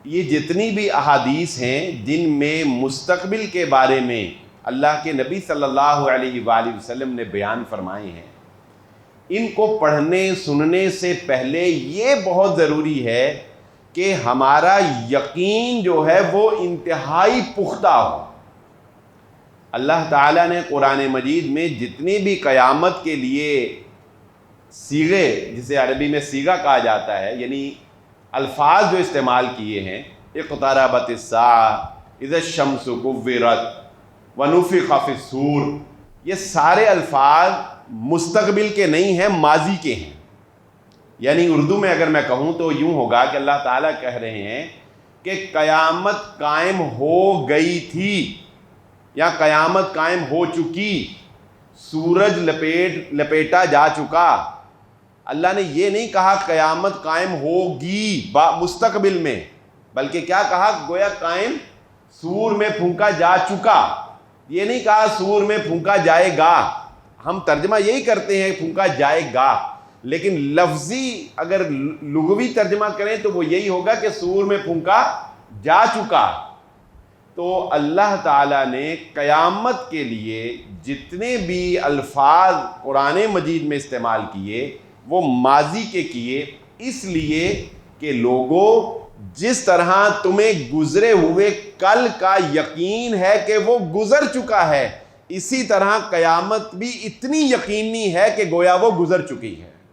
یہ جتنی بھی احادیث ہیں جن میں مستقبل کے بارے میں اللہ کے نبی صلی اللہ علیہ وآلہ وسلم نے بیان فرمائے ہیں، ان کو پڑھنے سننے سے پہلے یہ بہت ضروری ہے کہ ہمارا یقین جو ہے وہ انتہائی پختہ ہو۔ اللہ تعالیٰ نے قرآن مجید میں جتنی بھی قیامت کے لیے صیغے، جسے عربی میں صیغہ کہا جاتا ہے، یعنی الفاظ جو استعمال کیے ہیں، اقتربت الساعہ، اذا الشمس کورت ونفخ فی الصور، یہ سارے الفاظ مستقبل کے نہیں ہیں، ماضی کے ہیں۔ یعنی اردو میں اگر میں کہوں تو یوں ہوگا کہ اللہ تعالیٰ کہہ رہے ہیں کہ قیامت قائم ہو گئی تھی یا قیامت قائم ہو چکی، سورج لپیٹا جا چکا۔ اللہ نے یہ نہیں کہا قیامت قائم ہوگی مستقبل میں، بلکہ کیا کہا؟ گویا قائم سور میں پھونکا جا چکا، یہ نہیں کہا سور میں پھونکا جائے گا۔ ہم ترجمہ یہی کرتے ہیں پھونکا جائے گا، لیکن لفظی اگر لغوی ترجمہ کریں تو وہ یہی ہوگا کہ سور میں پھونکا جا چکا۔ تو اللہ تعالیٰ نے قیامت کے لیے جتنے بھی الفاظ قرآن مجید میں استعمال کیے وہ ماضی کے کیے، اس لیے کہ لوگوں، جس طرح تمہیں گزرے ہوئے کل کا یقین ہے کہ وہ گزر چکا ہے، اسی طرح قیامت بھی اتنی یقینی ہے کہ گویا وہ گزر چکی ہے۔